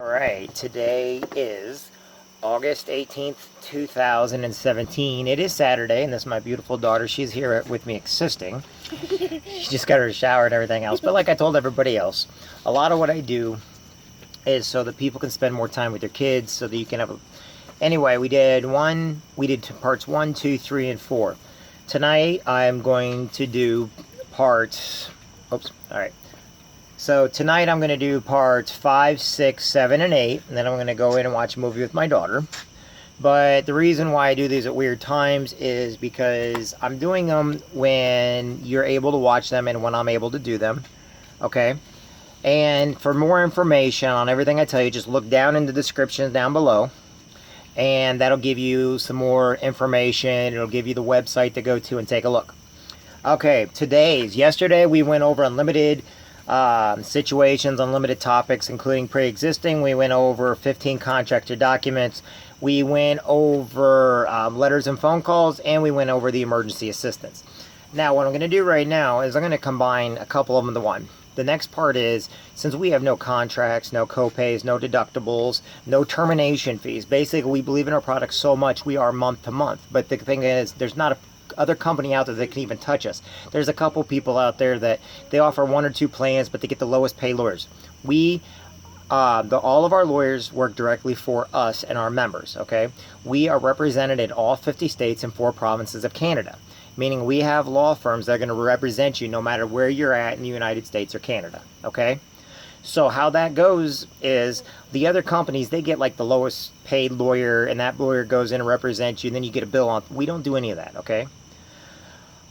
Alright, today is August 18th, 2017. It is Saturday, and this is my beautiful daughter. She's here with me assisting. She just got her shower and everything else. But like I told everybody else, a lot of what I do is so that people can spend more time with their kids, so that you can have a... Anyway, we did parts 1, 2, 3, and 4. Tonight, I'm going to do parts... Oops, alright. So tonight I'm going to do parts 5, 6, 7, and 8, and then I'm going to go in and watch a movie with my daughter. But the reason why I do these at weird times is because I'm doing them when you're able to watch them and when I'm able to do them. Okay? And for more information on everything I tell you, just look down in the descriptions down below. And that'll give you some more information. It'll give you the website to go to and take a look. Okay, yesterday we went over unlimited situations, unlimited topics, including pre-existing. We went over 15 contractor documents. We went over letters and phone calls, and we went over the emergency assistance. Now, what I'm going to do right now is I'm going to combine a couple of them into one. The next part is, since we have no contracts, no co-pays, no deductibles, no termination fees, basically we believe in our product so much we are month to month. But the thing is, there's not a other company out there that can even touch us. There's a couple people out there that they offer 1 or 2 plans, but they get the lowest paid lawyers. All of our lawyers work directly for us and our members. Okay, we are represented in all 50 states and 4 provinces of Canada, meaning we have law firms that are going to represent you no matter where you're at in the United States or Canada. Okay. So how that goes is the other companies, they get like the lowest paid lawyer, and that lawyer goes in and represents you, and then you get a bill on. We don't do any of that, okay?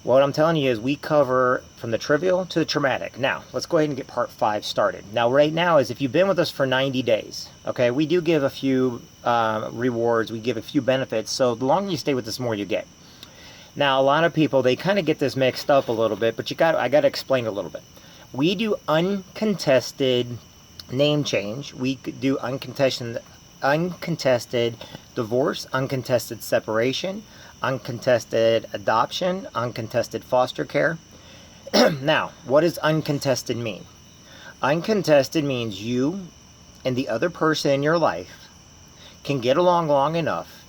What I'm telling you is we cover from the trivial to the traumatic. Now, let's go ahead and get part 5 started. Now, right now is if you've been with us for 90 days, okay, we do give a few rewards, we give a few benefits, so the longer you stay with us, the more you get. Now, a lot of people, they kind of get this mixed up a little bit, but I got to explain a little bit. We do uncontested name change. We do uncontested divorce, uncontested separation, uncontested adoption, uncontested foster care. Now, what does uncontested mean? Uncontested means you and the other person in your life can get along long enough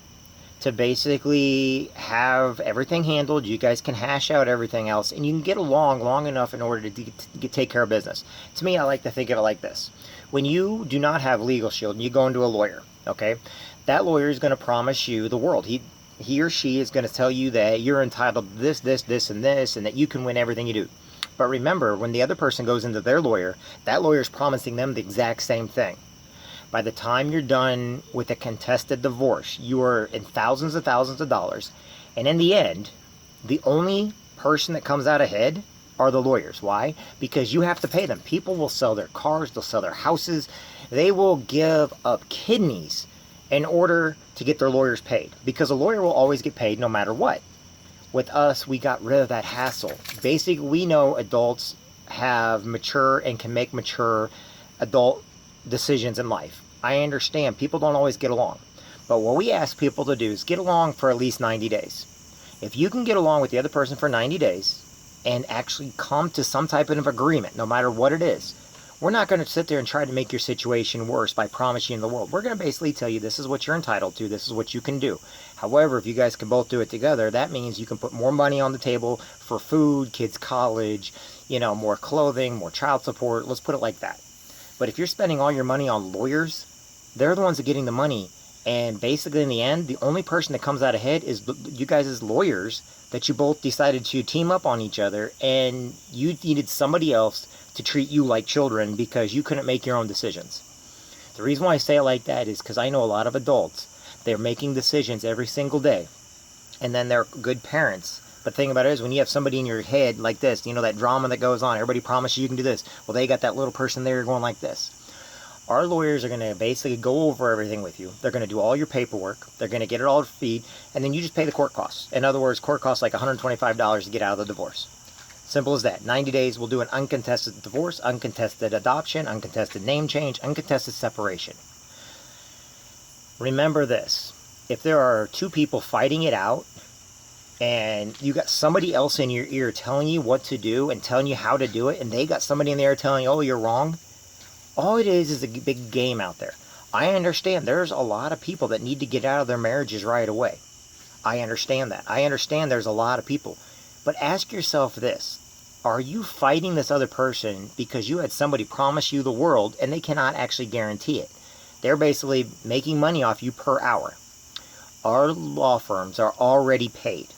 to basically have everything handled. You guys can hash out everything else, and you can get along long enough in order to take care of business. To me, I like to think of it like this. When you do not have LegalShield and you go into a lawyer, okay, that lawyer is going to promise you the world. He or she is going to tell you that you're entitled to this, this, this, and this, and that you can win everything you do. But remember, when the other person goes into their lawyer, that lawyer is promising them the exact same thing. By the time you're done with a contested divorce, you are in thousands of dollars. And in the end, the only person that comes out ahead are the lawyers. Why? Because you have to pay them. People will sell their cars, they'll sell their houses, they will give up kidneys in order to get their lawyers paid. Because a lawyer will always get paid no matter what. With us, we got rid of that hassle. Basically, we know adults have mature and can make mature adult decisions in life. I understand people don't always get along, but what we ask people to do is get along for at least 90 days. If you can get along with the other person for 90 days and actually come to some type of agreement, no matter what it is, we're not going to sit there and try to make your situation worse by promising the world. We're going to basically tell you this is what you're entitled to, this is what you can do. However, if you guys can both do it together, that means you can put more money on the table for food, kids' college, more clothing, more child support. Let's put it like that. But if you're spending all your money on lawyers, they're the ones that are getting the money. And basically, in the end, the only person that comes out ahead is you guys as lawyers, that you both decided to team up on each other, and you needed somebody else to treat you like children because you couldn't make your own decisions. The reason why I say it like that is because I know a lot of adults, they're making decisions every single day, and then they're good parents. But the thing about it is, when you have somebody in your head like this, that drama that goes on, everybody promises you can do this. Well, they got that little person there going like this. Our lawyers are going to basically go over everything with you. They're going to do all your paperwork. They're going to get it all feed, and then you just pay the court costs. In other words, court costs like $125 to get out of the divorce. Simple as that. 90 days, we'll do an uncontested divorce, uncontested adoption, uncontested name change, uncontested separation. Remember this. If there are 2 people fighting it out, and you got somebody else in your ear telling you what to do and telling you how to do it, and they got somebody in there telling you, oh, you're wrong, all it is a big game out there. I understand there's a lot of people that need to get out of their marriages right away. I understand that. I understand there's a lot of people. But ask yourself this. Are you fighting this other person because you had somebody promise you the world and they cannot actually guarantee it? They're basically making money off you per hour. Our law firms are already paid.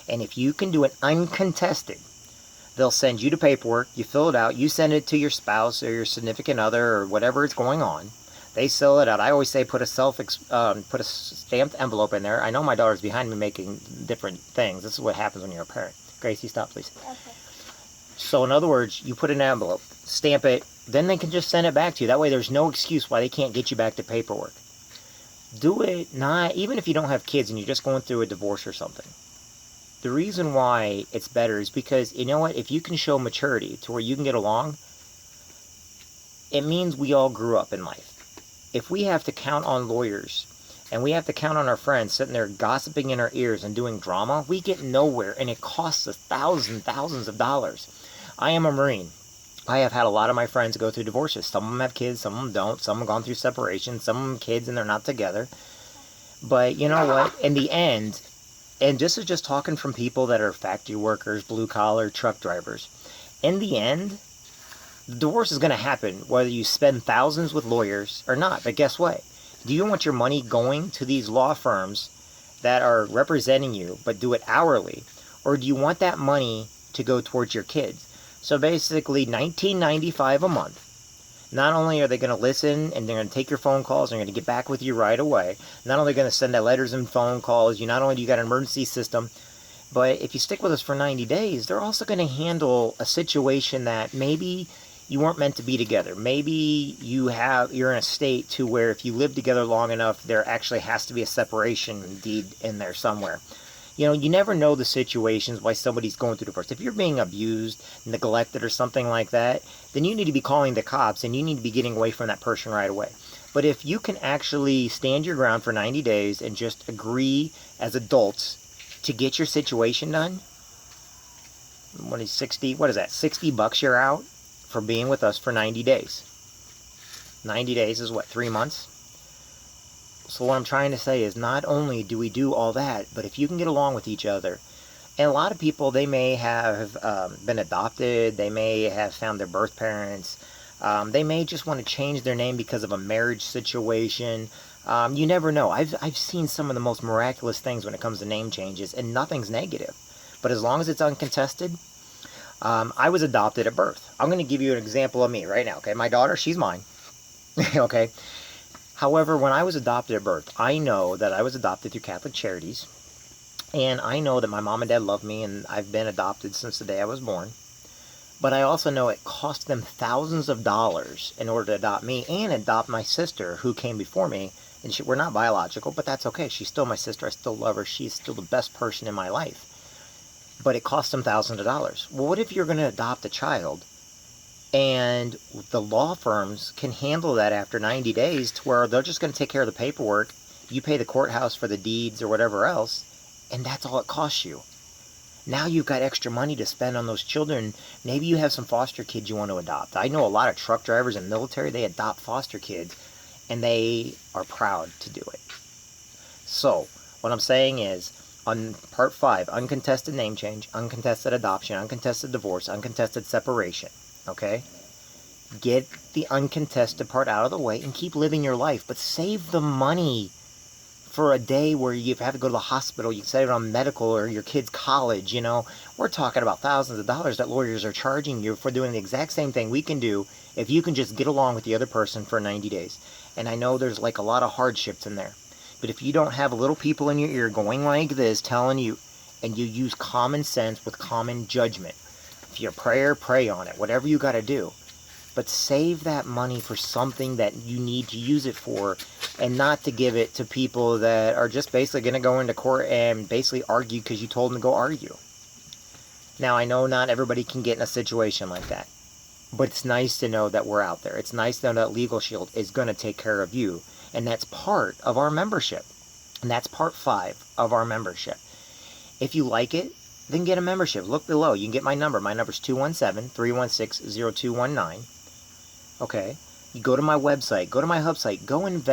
And if you can do it uncontested, they'll send you the paperwork, you fill it out, you send it to your spouse or your significant other or whatever is going on. They fill it out. I always say put a stamped envelope in there. I know my daughter's behind me making different things. This is what happens when you're a parent. Gracie, stop, please. Okay. So in other words, you put an envelope, stamp it, then they can just send it back to you. That way there's no excuse why they can't get you back the paperwork. Do it not, even if you don't have kids and you're just going through a divorce or something. The reason why it's better is because, you know what, if you can show maturity to where you can get along, it means we all grew up in life. If we have to count on lawyers and we have to count on our friends sitting there gossiping in our ears and doing drama, we get nowhere, and it costs us thousands of dollars. I am a Marine. I have had a lot of my friends go through divorces. Some of them have kids, some of them don't. Some have gone through separation, some of them kids and they're not together. But you know what? In the end, and this is just talking from people that are factory workers, blue-collar, truck drivers. In the end, the divorce is going to happen whether you spend thousands with lawyers or not. But guess what? Do you want your money going to these law firms that are representing you but do it hourly? Or do you want that money to go towards your kids? So basically $19.95 a month. Not only are they going to listen and they're going to take your phone calls, they're going to get back with you right away. Not only going to send out letters and phone calls, you not only do you got an emergency system, but if you stick with us for 90 days, they're also going to handle a situation that maybe you weren't meant to be together. Maybe you're in a state to where if you live together long enough, there actually has to be a separation deed in there somewhere. You know, you never know the situations why somebody's going through divorce. If you're being abused, neglected, or something like that, then you need to be calling the cops and you need to be getting away from that person right away. But if you can actually stand your ground for 90 days and just agree as adults to get your situation done, what is that, $60 you're out for being with us for 90 days. 90 days is what, 3 months? So what I'm trying to say is not only do we do all that, but if you can get along with each other, and a lot of people, they may have been adopted, they may have found their birth parents, they may just want to change their name because of a marriage situation. You never know. I've seen some of the most miraculous things when it comes to name changes, and nothing's negative. But as long as it's uncontested, I was adopted at birth. I'm going to give you an example of me right now, okay? My daughter, she's mine, okay? However, when I was adopted at birth, I know that I was adopted through Catholic Charities, and I know that my mom and dad love me, and I've been adopted since the day I was born. But I also know it cost them thousands of dollars in order to adopt me and adopt my sister who came before me. And we're not biological, but that's okay. She's still my sister. I still love her. She's still the best person in my life. But it cost them thousands of dollars. Well, what if you're going to adopt a child and the law firms can handle that after 90 days to where they're just going to take care of the paperwork, you pay the courthouse for the deeds or whatever else, and that's all it costs you. Now you've got extra money to spend on those children. Maybe you have some foster kids you want to adopt. I know a lot of truck drivers and military, they adopt foster kids, and they are proud to do it. So, what I'm saying is, on Part 5, uncontested name change, uncontested adoption, uncontested divorce, uncontested separation, okay? Get the uncontested part out of the way and keep living your life, but save the money for a day where you have to go to the hospital. You can save it on medical or your kid's college, you know. We're talking about thousands of dollars that lawyers are charging you for doing the exact same thing we can do if you can just get along with the other person for 90 days. And I know there's like a lot of hardships in there. But if you don't have little people in your ear going like this telling you, and you use common sense with common judgment, if you're pray on it, whatever you got to do. But save that money for something that you need to use it for, and not to give it to people that are just basically going to go into court and basically argue because you told them to go argue. Now, I know not everybody can get in a situation like that, but it's nice to know that we're out there. It's nice to know that LegalShield is going to take care of you, and that's part of our membership. And that's Part 5 of our membership. If you like it, then get a membership. Look below. You can get my number. My number is 217-316-0219. Okay? You go to my website. Go to my hub site. Go invest.